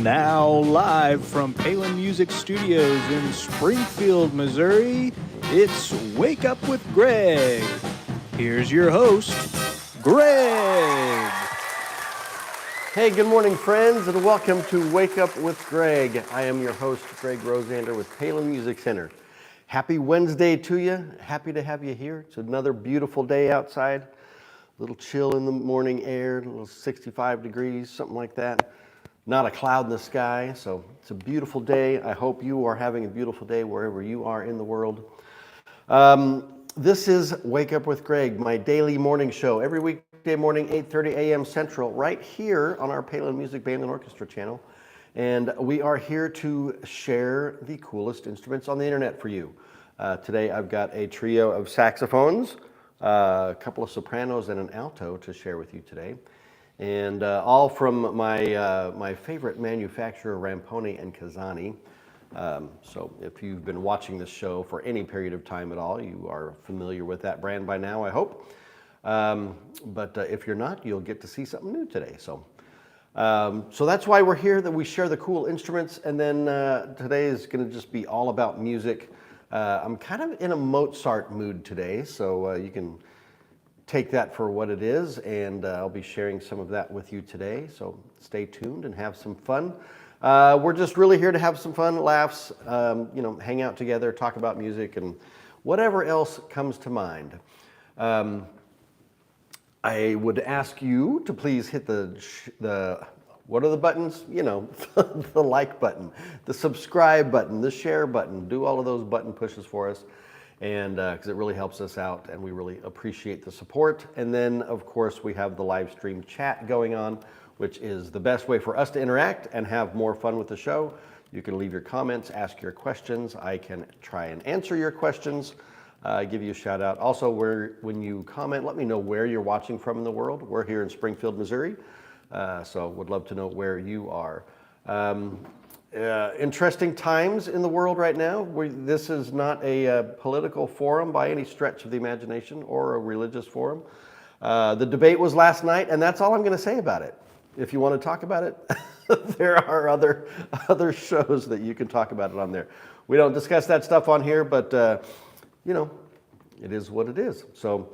now live from Palin Music Studios in Springfield, Missouri, it's Wake Up with Greg. Here's your host, Greg. Hey, good morning, friends, and welcome to Wake Up with Greg. I am your host, Greg Rosander with Palin Music Center. Happy Wednesday to you. Happy to have you here. It's another beautiful day outside. A little chill in the morning air, a little 65 degrees, something like that. Not a cloud in the sky, so it's a beautiful day. I hope you are having a beautiful day wherever you are in the world. This is Wake Up with Greg, my daily morning show, every weekday morning, 8:30 a.m. Central, right here on our Palin Music Band and Orchestra channel. And we are here to share the coolest instruments on the internet for you. Today I've got a trio of saxophones, a couple of sopranos, and an alto to share with you today. And all from my favorite manufacturer, Ramponi and Casani. So if you've been watching this show for any period of time at all, you are familiar with that brand by now, I hope. But if you're not, you'll get to see something new today. So that's why we're here, that we share the cool instruments. And then today is going to just be all about music. I'm kind of in a Mozart mood today, so you can take that for what it is, and I'll be sharing some of that with you today. So stay tuned and have some fun. We're just really here to have some fun, laughs, hang out together, talk about music, and whatever else comes to mind. I would ask you to please hit the what are the buttons? The like button, the subscribe button, the share button. Do all of those button pushes for us, and because it really helps us out, and we really appreciate the support. And then, of course, we have the live stream chat going on, which is the best way for us to interact and have more fun with the show. You can leave your comments, ask your questions. I can try and answer your questions. Give you a shout out. Also, when you comment, let me know where you're watching from in the world. We're here in Springfield, Missouri, so would love to know where you are. Interesting times in the world right now. This is not a political forum by any stretch of the imagination, or a religious forum. The debate was last night, and that's all I'm going to say about it. If you want to talk about it, there are other shows that you can talk about it on there. We don't discuss that stuff on here, but it is what it is. So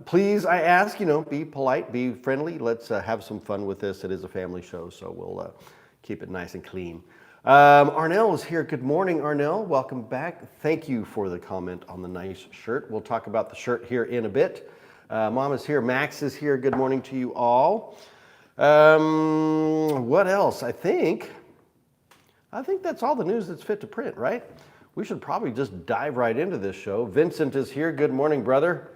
please, I ask, be polite, be friendly. Let's have some fun with this. It is a family show, so we'll keep it nice and clean. Arnell is here. Good morning, Arnell. Welcome back. Thank you for the comment on the nice shirt. We'll talk about the shirt here in a bit. Mom is here. Max is here. Good morning to you all. What else? I think that's all the news that's fit to print, right? We should probably just dive right into this show. Vincent is here. Good morning, brother.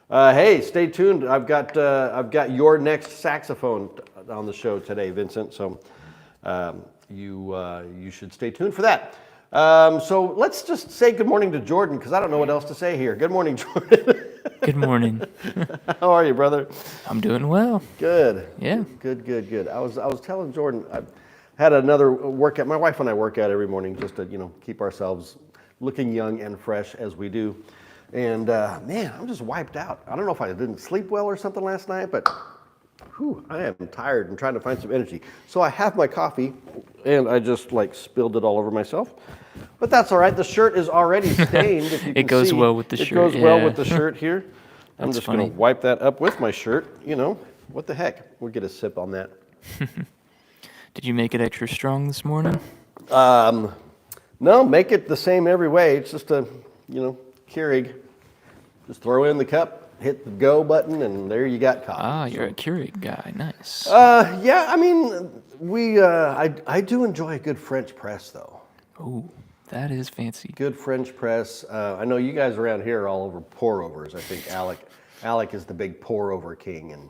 Hey, stay tuned. I've got your next saxophone on the show today, Vincent. So you should stay tuned for that. So let's just say good morning to Jordan, because I don't know what else to say here. Good morning, Jordan. Good morning. How are you, brother? I'm doing well. Good. Yeah. Good. I was telling Jordan, I had another workout. My wife and I work out every morning just to keep ourselves looking young and fresh as we do. And man, I'm just wiped out. I don't know if I didn't sleep well or something last night, but I am tired and trying to find some energy. So I have my coffee, and I just spilled it all over myself. But that's all right. The shirt is already stained. If you can It goes see. well with the shirt. It goes well with the shirt here. I'm just going funny. to wipe that up with my shirt. What the heck? We'll get a sip on that. Did you make it extra strong this morning? No, make it the same every way. It's just a, Keurig. Just throw in the cup, hit the go button, and there you got coffee. Ah, you're a Keurig guy. Nice. Yeah, I mean, I do enjoy a good French press, though. Ooh, that is fancy. Good French press. I know you guys around here are all over pour-overs. I think Alec is the big pour-over king, and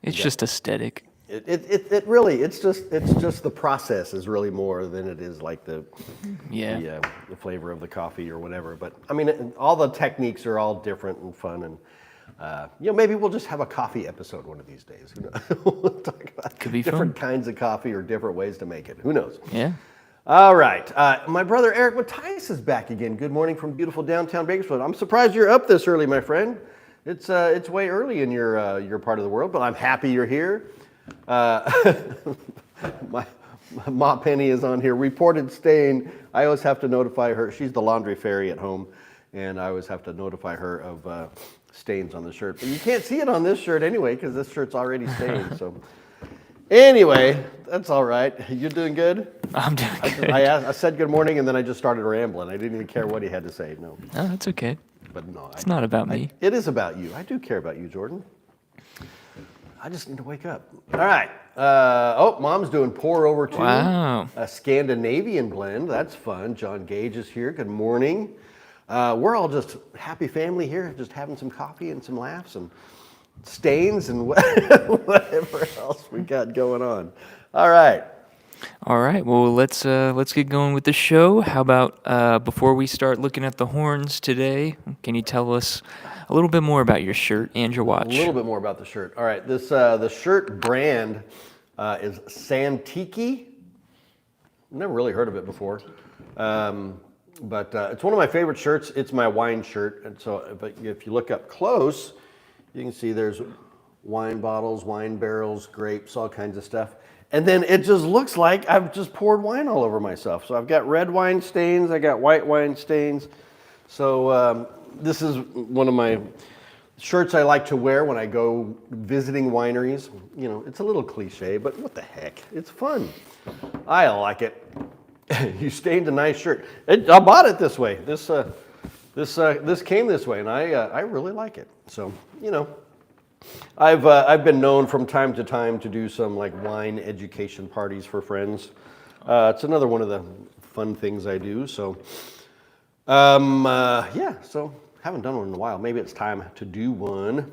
It's just aesthetic. It really, it's just the process is really more than it is like the flavor of the coffee or whatever. But I mean, all the techniques are all different and fun, and maybe we'll just have a coffee episode one of these days. Who knows? We'll talk about Could be different fun. kinds of coffee or different ways to make it. Who knows? Yeah. All right, my brother Eric Mattias is back again. Good morning from beautiful downtown Bakersfield. I'm surprised you're up this early, my friend. It's way early in your part of the world, but I'm happy you're here. My Ma Penny is on here. Reported stain. I always have to notify her. She's the laundry fairy at home, and I always have to notify her of stains on the shirt. But you can't see it on this shirt anyway because this shirt's already stained. So anyway, that's all right. You're doing good? I'm doing good. I said good morning, and then I just started rambling. I didn't even care what he had to say. No. No, that's okay. But no, It's not about me. It is about you. I do care about you, Jordan. I just need to wake up. All right. Mom's doing pour over two. Wow. A Scandinavian blend. That's fun. John Gage is here. Good morning. We're all just happy family here, just having some coffee and some laughs and stains and whatever else we got going on. All right. All right. Well, let's get going with the show. How about before we start looking at the horns today, can you tell us a little bit more about your shirt and your watch? A little bit more about the shirt. All right. This the shirt brand is Santiki. Never really heard of it before. But it's one of my favorite shirts. It's my wine shirt. And so but if you look up close, you can see there's wine bottles, wine barrels, grapes, all kinds of stuff. And then it just looks like I've just poured wine all over myself. So I've got red wine stains, I got white wine stains. So this is one of my shirts I like to wear when I go visiting wineries. You know, it's a little cliche, but what the heck? It's fun. I like it. You stained a nice shirt. I bought it this way. This came this way, and I really like it. So, you know. I've been known from time to time to do some like wine education parties for friends. It's another one of the fun things I do. So, so haven't done one in a while. Maybe it's time to do one.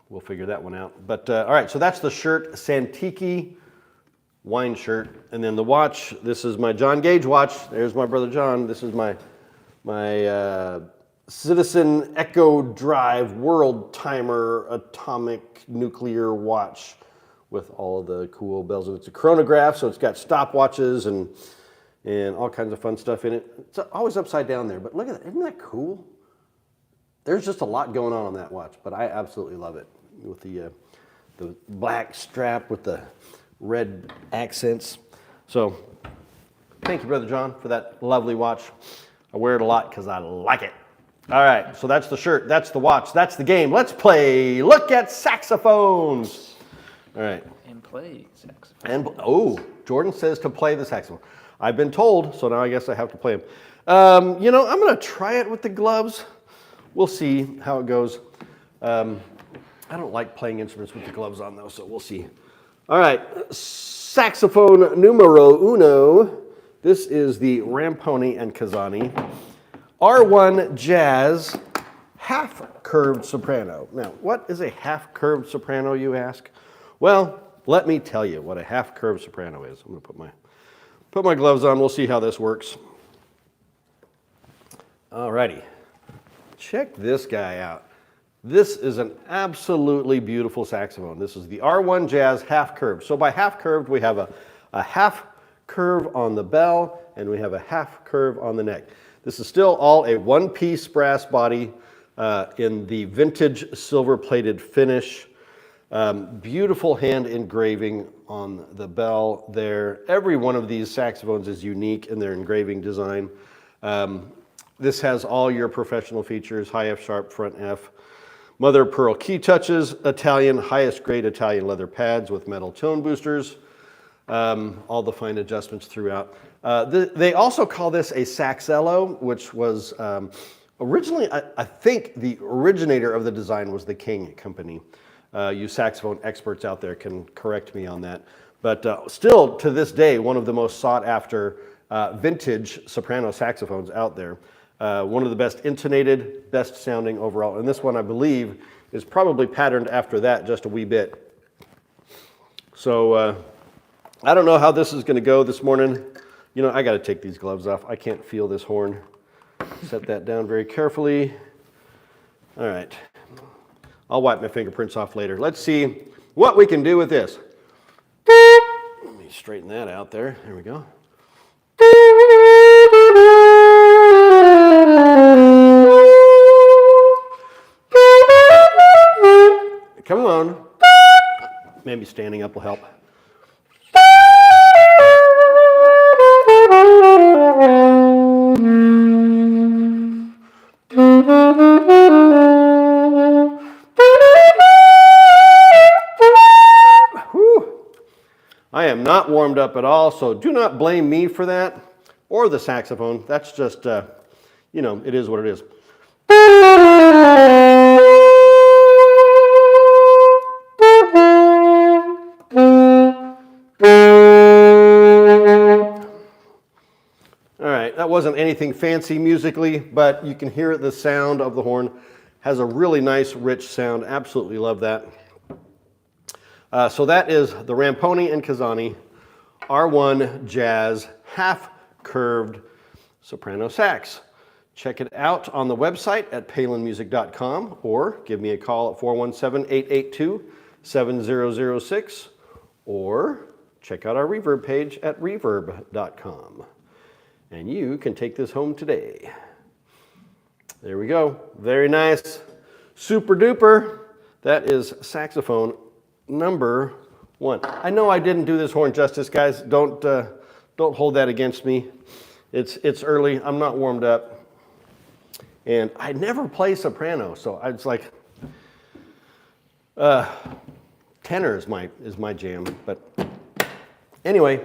We'll figure that one out. But all right, so that's the shirt, Santiki wine shirt, and then the watch. This is my John Gage watch. There's my brother John. This is my Citizen Echo Drive World Timer Atomic Nuclear Watch with all of the cool bells. It's a chronograph, so it's got stopwatches and all kinds of fun stuff in it. It's always upside down there, but look at that. Isn't that cool? There's just a lot going on that watch, but I absolutely love it with the black strap with the red accents. So thank you, Brother John, for that lovely watch. I wear it a lot because I like it. All right, so that's the shirt, that's the watch, that's the game. Let's play Look at Saxophones. All right. And play saxophone. And Jordan says to play the saxophone. I've been told, so now I guess I have to play them. I'm going to try it with the gloves. We'll see how it goes. I don't like playing instruments with the gloves on, though, so we'll see. All right, saxophone numero uno. This is the Ramponi and Casani R1 Jazz half-curved soprano. Now, what is a half-curved soprano, you ask? Well, let me tell you what a half-curved soprano is. I'm going to put my gloves on. We'll see how this works. All righty. Check this guy out. This is an absolutely beautiful saxophone. This is the R1 Jazz half-curved. So by half-curved, we have a half curve on the bell, and we have a half curve on the neck. This is still all a one-piece brass body in the vintage silver-plated finish. Beautiful hand engraving on the bell there. Every one of these saxophones is unique in their engraving design. This has all your professional features, high F sharp, front F, mother of pearl key touches, Italian, highest grade Italian leather pads with metal tone boosters, all the fine adjustments throughout. They also call this a Saxello, which was originally, I think the originator of the design was the King Company. You saxophone experts out there can correct me on that. But still, to this day, one of the most sought after vintage soprano saxophones out there. One of the best intonated, best sounding overall. And this one, I believe, is probably patterned after that just a wee bit. So I don't know how this is going to go this morning. You know, I got to take these gloves off. I can't feel this horn. Set that down very carefully. All right. I'll wipe my fingerprints off later. Let's see what we can do with this. Let me straighten that out there. There we go. Come on. Maybe standing up will help. Whew. I am not warmed up at all, so do not blame me for that or the saxophone. That's just, it is what it is. All right, that wasn't anything fancy musically, but you can hear the sound of the horn. Has a really nice, rich sound. Absolutely love that. So that is the Ramponi and Casani R1 Jazz half curved soprano sax. Check it out on the website at palinmusic.com or give me a call at 417-882-7006 or check out our reverb page at reverb.com. And you can take this home today. There we go. Very nice. Super duper. That is saxophone number 1. I know I didn't do this horn justice, guys. Don't hold that against me. It's early. I'm not warmed up. And I never play soprano, so I was like, tenor is my jam. But anyway,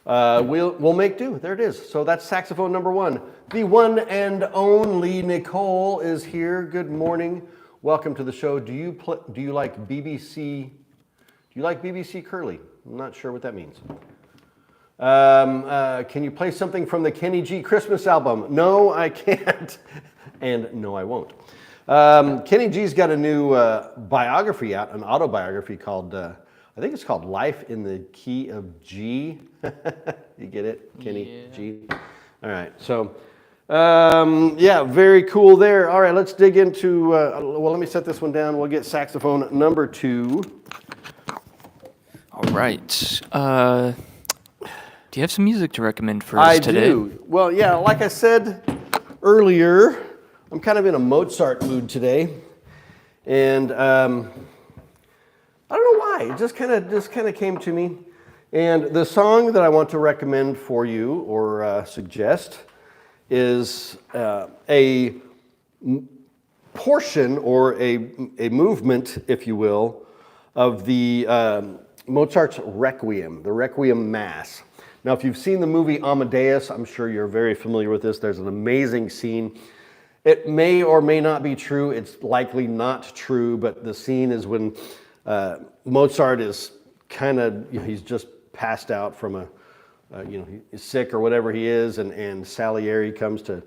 we'll make do. There it is. So that's saxophone number 1. The one and only Nicole is here. Good morning. Welcome to the show. Do you like BBC? Do you like BBC Curly? I'm not sure what that means. Can you play something from the Kenny G Christmas album? No, I can't. And no, I won't. Kenny G's got a new biography out, an autobiography called, I think it's called Life in the Key of G. You get it? Kenny G. All right. So, yeah, very cool there. All right, let's dig into, well, let me set this one down. We'll get saxophone number 2. All right. Do you have some music to recommend for us today? I do. Well, yeah, like I said earlier, I'm kind of in a Mozart mood today. And I don't know why. It just kind of came to me. And the song that I want to recommend for you or suggest is a portion or a movement, if you will, of the Mozart's Requiem, the Requiem Mass. Now, if you've seen the movie Amadeus, I'm sure you're very familiar with this. There's an amazing scene. It may or may not be true. It's likely not true, but the scene is when Mozart is kind of, he's just passed out from he's sick or whatever he is, and Salieri comes to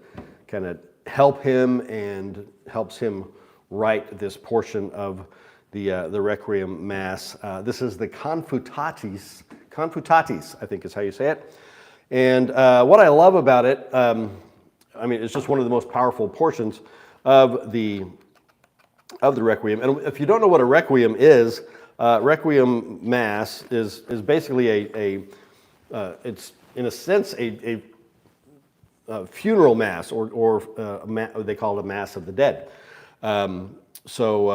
kind of help him and helps him write this portion of the Requiem Mass. This is the Confutatis, I think is how you say it. And what I love about it, it's just one of the most powerful portions of the Requiem. And if you don't know what a Requiem is, Requiem Mass is basically it's in a sense a funeral mass or they call it a Mass of the Dead. So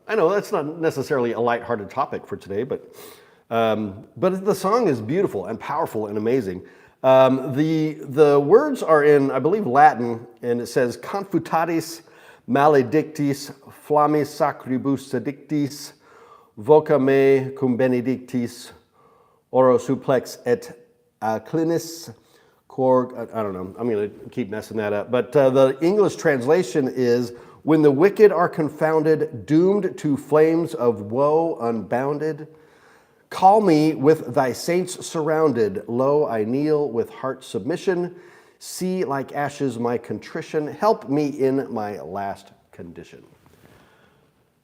I know that's not necessarily a lighthearted topic for today, but the song is beautiful and powerful and amazing. The words are in, I believe, Latin, and it says, Confutatis maledictis, flammis sacribus sedictis, voca me cum benedictis, oro suplex et clinis, cor, I don't know, I'm going to keep messing that up. But the English translation is, when the wicked are confounded, doomed to flames of woe unbounded, call me with thy saints surrounded. Lo, I kneel with heart submission. See like ashes my contrition. Help me in my last condition.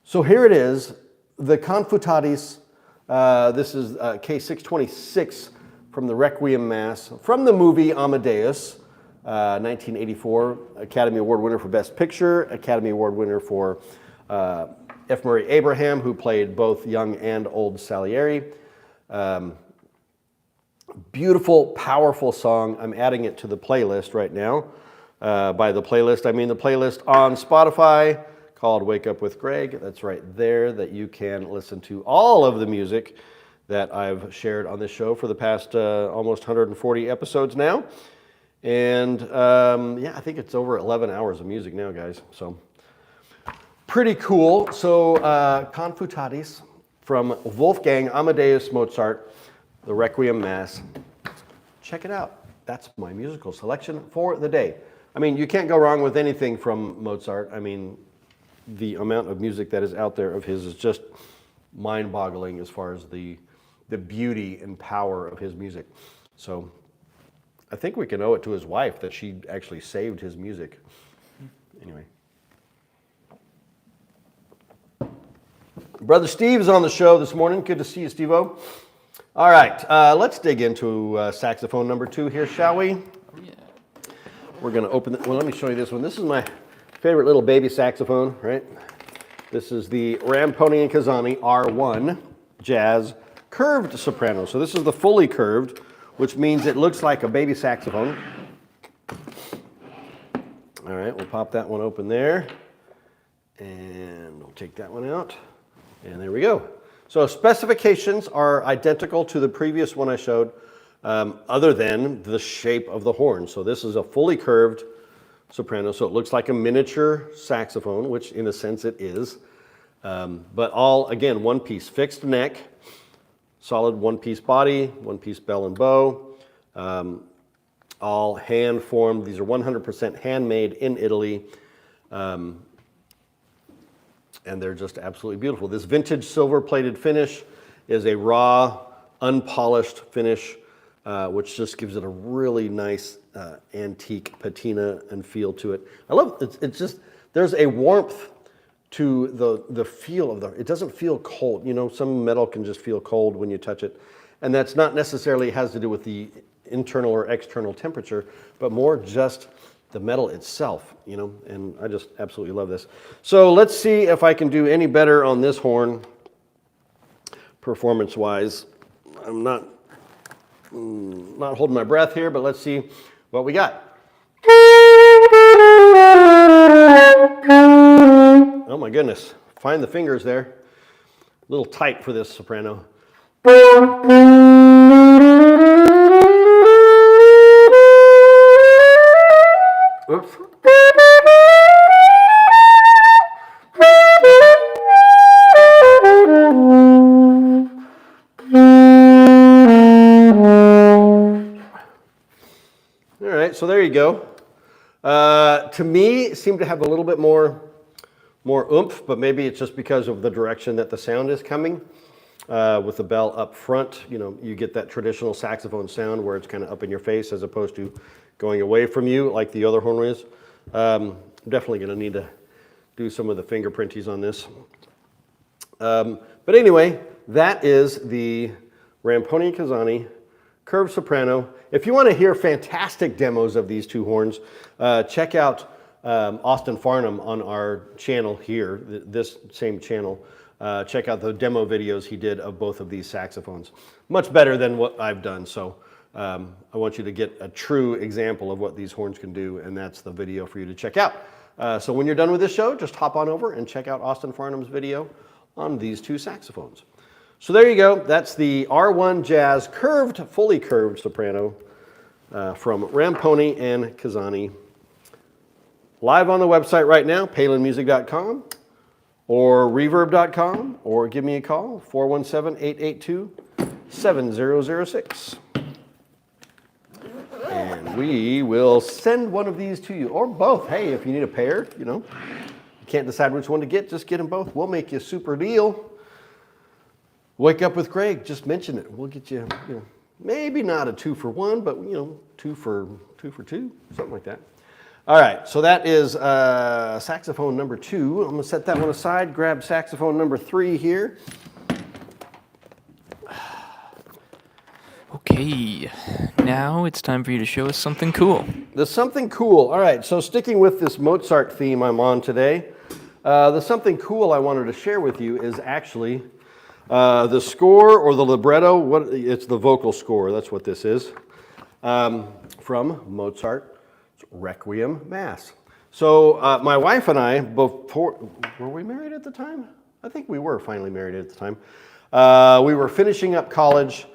So here it is, the Confutatis. This is K626 from the Requiem Mass from the movie Amadeus, 1984. Academy Award winner for Best Picture. Academy Award winner for F. Murray Abraham, who played both young and old Salieri. Beautiful, powerful song. I'm adding it to the playlist right now. By the playlist, I mean the playlist on Spotify called Wake Up with Greg. That's right there that you can listen to all of the music that I've shared on this show for the past almost 140 episodes now. And yeah, I think it's over 11 hours of music now, guys. So pretty cool. So Confutatis from Wolfgang Amadeus Mozart, the Requiem Mass. Check it out. That's my musical selection for the day. I mean, you can't go wrong with anything from Mozart. I mean, the amount of music that is out there of his is just mind-boggling as far as the beauty and power of his music. So I think we can owe it to his wife that she actually saved his music. Anyway. Brother Steve's on the show this morning. Good to see you, Steve-O. All right, let's dig into saxophone number 2 here, shall we? We're going to open it. Well, let me show you this one. This is my favorite little baby saxophone, right? This is the Ramponi and Casani R1 Jazz Curved Soprano. So this is the fully curved, which means it looks like a baby saxophone. All right, we'll pop that one open there. And we'll take that one out. And there we go. So specifications are identical to the previous one I showed, other than the shape of the horn. So this is a fully curved soprano, so it looks like a miniature saxophone, which in a sense it is. But all, again, one piece, fixed neck, solid one-piece body, one-piece bell and bow, all hand-formed. These are 100% handmade in Italy. And they're just absolutely beautiful. This vintage silver-plated finish is a raw, unpolished finish, which just gives it a really nice antique patina and feel to it. I love it. It's just, there's a warmth to the feel of it doesn't feel cold. You know, some metal can just feel cold when you touch it. And that's not necessarily has to do with the internal or external temperature, but more just the metal itself, you know, and I just absolutely love this. So let's see if I can do any better on this horn performance-wise. I'm not holding my breath here, but let's see what we got. Oh my goodness, find the fingers there. A little tight for this soprano. Oops. All right, so there you go. To me, it seemed to have a little bit more oomph, but maybe it's just because of the direction that the sound is coming. With the bell up front, you know, you get that traditional saxophone sound where it's kind of up in your face as opposed to going away from you like the other horn is. I'm definitely going to need to do some of the fingerprinties on this. But anyway, that is the Ramponi Casani curved soprano. If you want to hear fantastic demos of these two horns, check out Austin Farnham on our channel here, this same channel. Check out the demo videos he did of both of these saxophones. Much better than what I've done. So I want you to get a true example of what these horns can do, and that's the video for you to check out. So when you're done with this show, just hop on over and check out Austin Farnham's video on these two saxophones. So there you go. That's the R1 Jazz curved, fully curved soprano from Ramponi and Casani. Live on the website right now, palinmusic.com or reverb.com, or give me a call, 417-882-7006. And we will send one of these to you, or both. Hey, if you need a pair, you know, you can't decide which one to get, just get them both. We'll make you a super deal. Wake Up with Greg, just mention it. We'll get you, you know, maybe not a 2-for-1, but, you know, 2 for 2, something like that. All right, so that is saxophone number 2. I'm going to set that one aside, grab saxophone number 3 here. Okay, now it's time for you to show us something cool. The something cool. All right, so sticking with this Mozart theme I'm on today, the something cool I wanted to share with you is actually the score or the libretto. It's the vocal score, that's what this is, from Mozart. Requiem Mass. So my wife and I, before, were we married at the time? I think we were finally married at the time. We were finishing up college.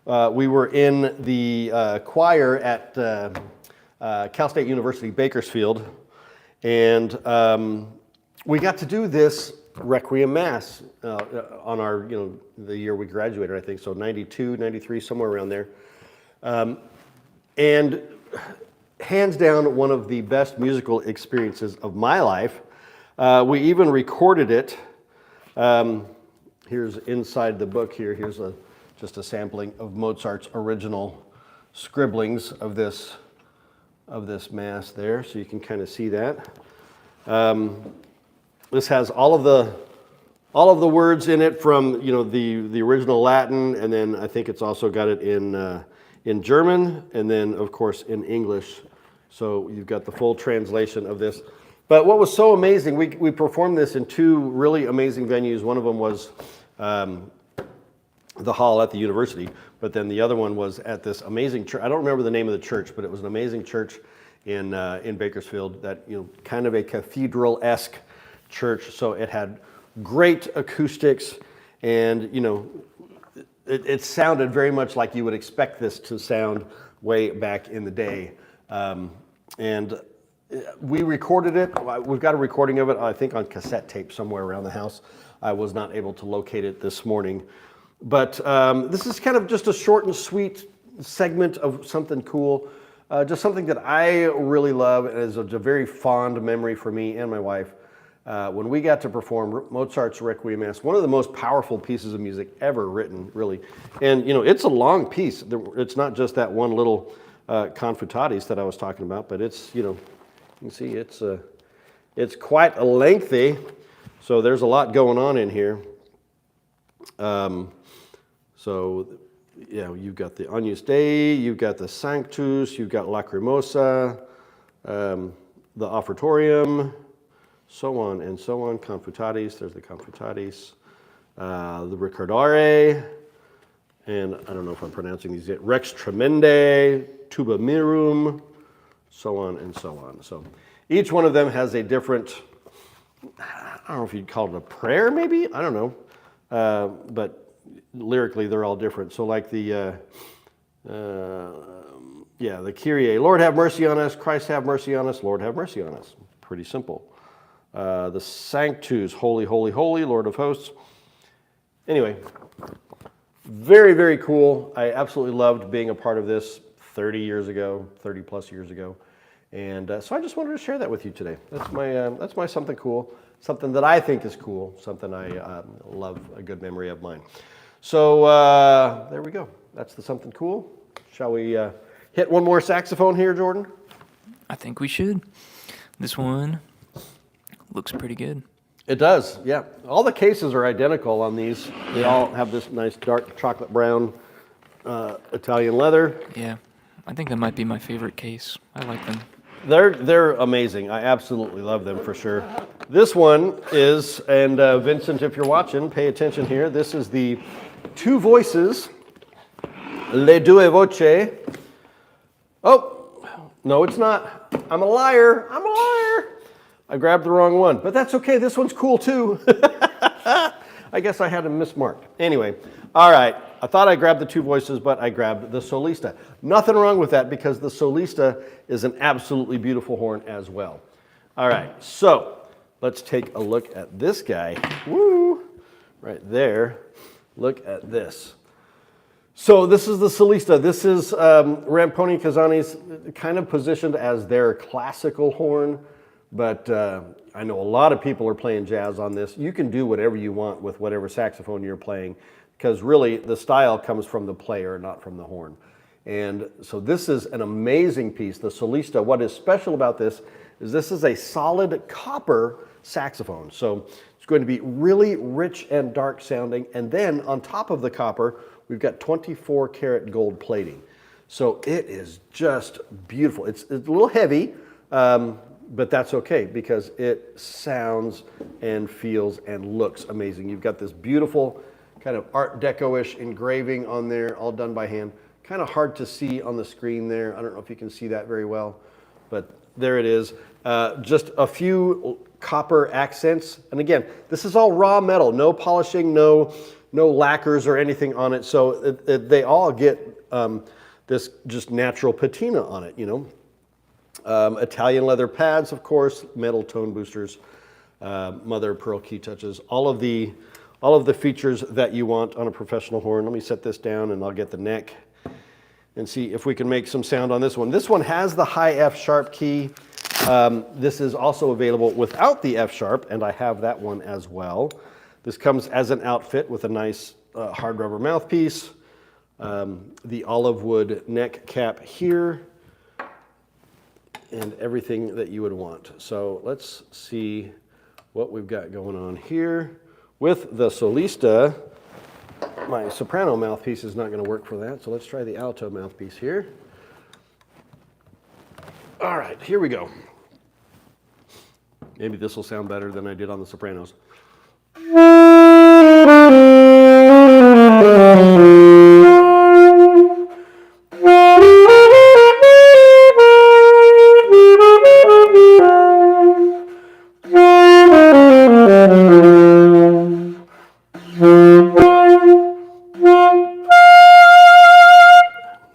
We were in the choir at Cal State University, Bakersfield. And we got to do this Requiem Mass on our, the year we graduated, I think, so 92, 93, somewhere around there. And hands down, one of the best musical experiences of my life. We even recorded it. Here's inside the book here. Here's just a sampling of Mozart's original scribblings of this Mass there, so you can kind of see that. This has all of the words in it from the original Latin, and then I think it's also got it in German, and then of course in English. So you've got the full translation of this. But what was so amazing, we performed this in two really amazing venues. One of them was the hall at the university, but then the other one was at this amazing church. I don't remember the name of the church, but it was an amazing church in Bakersfield, that kind of a cathedral-esque church. So it had great acoustics, and it sounded very much like you would expect this to sound way back in the day. And we recorded it. We've got a recording of it, I think, on cassette tape somewhere around the house. I was not able to locate it this morning. But this is kind of just a short and sweet segment of something cool. Just something that I really love, and is a very fond memory for me and my wife. When we got to perform Mozart's Requiem Mass, one of the most powerful pieces of music ever written, really. And it's a long piece. It's not just that one little confutatis that I was talking about, but it's you can see it's quite a lengthy. So there's a lot going on in here. So yeah, you've got the Agnus Dei, you've got the Sanctus, you've got Lacrimosa, the Offertorium, so on and so on. Confutatis, there's the Confutatis, the Ricordare, and I don't know if I'm pronouncing these yet. Rex Tremendae, Tuba Mirum, so on and so on. So each one of them has a different, I don't know if you'd call it a prayer, maybe? I don't know. But lyrically, they're all different. So like the Kyrie, Lord have mercy on us, Christ have mercy on us, Lord have mercy on us. Pretty simple. The Sanctus, holy, holy, holy, Lord of hosts. Anyway, very, very cool. I absolutely loved being a part of this 30 plus years ago. And so I just wanted to share that with you today. That's my something cool, something that I think is cool, something I love, a good memory of mine. So there we go. That's the something cool. Shall we hit one more saxophone here, Jordan? I think we should. This one looks pretty good. It does, yeah. All the cases are identical on these. They all have this nice dark chocolate brown Italian leather. Yeah, I think that might be my favorite case. I like them. They're amazing. I absolutely love them for sure. This one is, and Vincent, if you're watching, pay attention here. This is the Two Voices, Le Due Voci. Oh, no, it's not. I'm a liar. I grabbed the wrong one, but that's okay. This one's cool too. I guess I had them mismarked. Anyway, all right. I thought I grabbed the Two Voices, but I grabbed the Solista. Nothing wrong with that, because the Solista is an absolutely beautiful horn as well. All right, so let's take a look at this guy. Woo! Right there. Look at this. So this is the Solista. This is Ramponi Casani's kind of positioned as their classical horn, but I know a lot of people are playing jazz on this. You can do whatever you want with whatever saxophone you're playing, because really the style comes from the player, not from the horn. And so this is an amazing piece, the Solista. What is special about this is a solid copper saxophone. So it's going to be really rich and dark sounding. And then on top of the copper, we've got 24 karat gold plating. So it is just beautiful. It's a little heavy, but that's okay, because it sounds and feels and looks amazing. You've got this beautiful kind of Art Deco-ish engraving on there, all done by hand. Kind of hard to see on the screen there. I don't know if you can see that very well, but there it is. Just a few copper accents. And again, this is all raw metal, no polishing, no lacquers or anything on it. So they all get this just natural patina on it, Italian leather pads, of course, metal tone boosters, mother of pearl key touches, all of the features that you want on a professional horn. Let me set this down and I'll get the neck and see if we can make some sound on this one. This one has the high F sharp key. This is also available without the F sharp, and I have that one as well. This comes as an outfit with a nice hard rubber mouthpiece, the olive wood neck cap here, and everything that you would want. So let's see what we've got going on here. With the Solista, my soprano mouthpiece is not going to work for that, so let's try the alto mouthpiece here. All right, here we go. Maybe this will sound better than I did on the sopranos.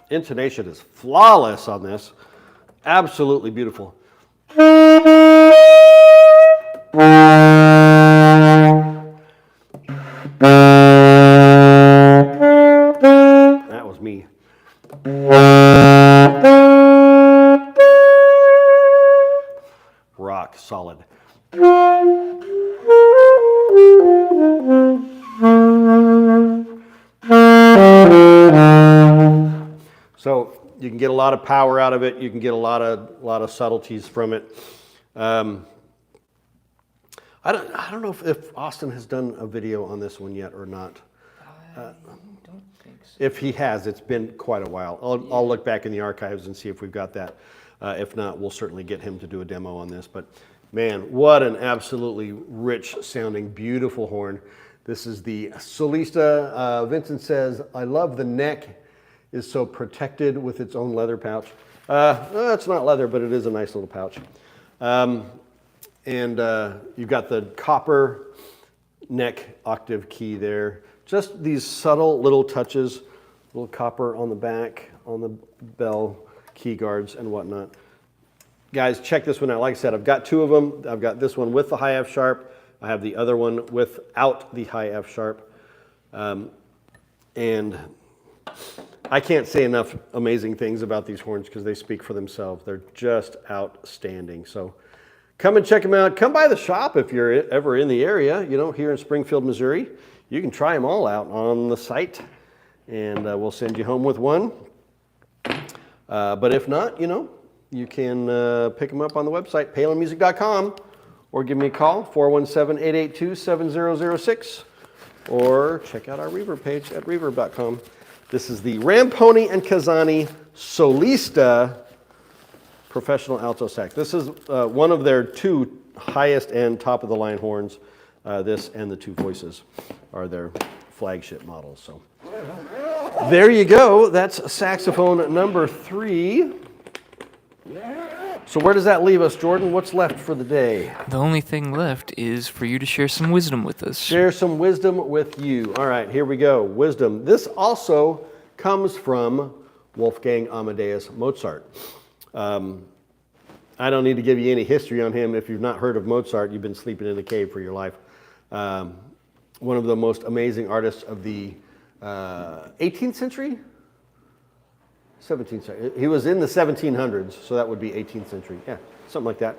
Intonation is flawless on this. Absolutely beautiful. That was me. Rock solid. So you can get a lot of power out of it. You can get a lot of subtleties from it. I don't know if Austin has done a video on this one yet or not. I don't think so. If he has, it's been quite a while. I'll look back in the archives and see if we've got that. If not, we'll certainly get him to do a demo on this. But man, what an absolutely rich sounding, beautiful horn. This is the Solista. Vincent says, I love the neck is so protected with its own leather pouch. It's not leather, but it is a nice little pouch. And you've got the copper neck octave key there. Just these subtle little touches, little copper on the back, on the bell key guards and whatnot. Guys, check this one out. Like I said, I've got two of them. I've got this one with the high F sharp. I have the other one without the high F sharp. And I can't say enough amazing things about these horns because they speak for themselves. They're just outstanding. So come and check them out. Come by the shop if you're ever in the area, here in Springfield, Missouri. You can try them all out on the site, and we'll send you home with one. But if not, you can pick them up on the website, palinmusic.com, or give me a call, 417-882-7006, or check out our Reverb page at reverb.com. This is the Ramponi and Kazani Solista professional alto sax. This is one of their two highest end, top of the line horns. This and the two voices are their flagship models. So there you go. That's saxophone number 3. So where does that leave us, Jordan? What's left for the day? The only thing left is for you to share some wisdom with us. Share some wisdom with you. All right, here we go. Wisdom. This also comes from Wolfgang Amadeus Mozart. I don't need to give you any history on him. If you've not heard of Mozart, you've been sleeping in a cave for your life. One of the most amazing artists of the 18th century? 17th century. He was in the 1700s, so that would be 18th century. Yeah, something like that.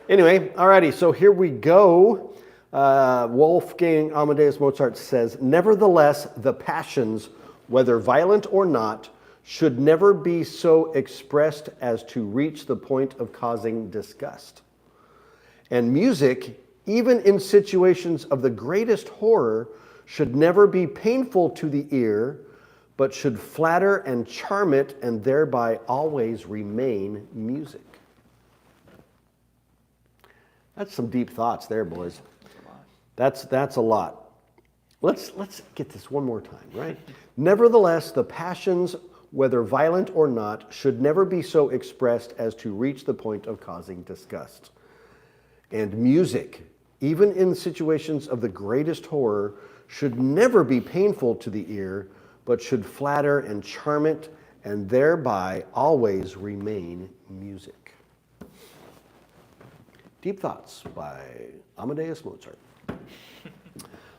Anyway, alrighty, so here we go. Wolfgang Amadeus Mozart says, nevertheless, the passions, whether violent or not, should never be so expressed as to reach the point of causing disgust. And music, even in situations of the greatest horror, should never be painful to the ear, but should flatter and charm it and thereby always remain music. That's some deep thoughts there, boys. That's a lot. Let's get this one more time, right? Nevertheless, the passions, whether violent or not, should never be so expressed as to reach the point of causing disgust. And music, even in situations of the greatest horror, should never be painful to the ear, but should flatter and charm it, and thereby always remain music. Deep Thoughts by Amadeus Mozart.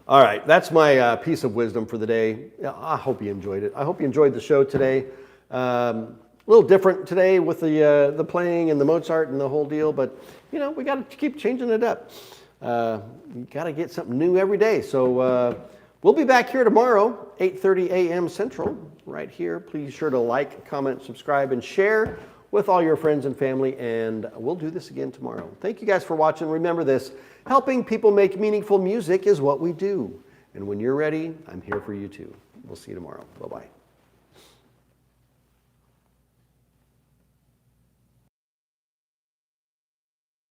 All right, that's my piece of wisdom for the day. I hope you enjoyed it. I hope you enjoyed the show today. A little different today with the playing and the Mozart and the whole deal, but you know, we got to keep changing it up. You got to get something new every day. So we'll be back here tomorrow, 8:30 a.m. Central, right here. Please sure to like, comment, subscribe, and share with all your friends and family, and we'll do this again tomorrow. Thank you guys for watching. Remember this, helping people make meaningful music is what we do. And when you're ready, I'm here for you too. We'll see you tomorrow. Bye-bye.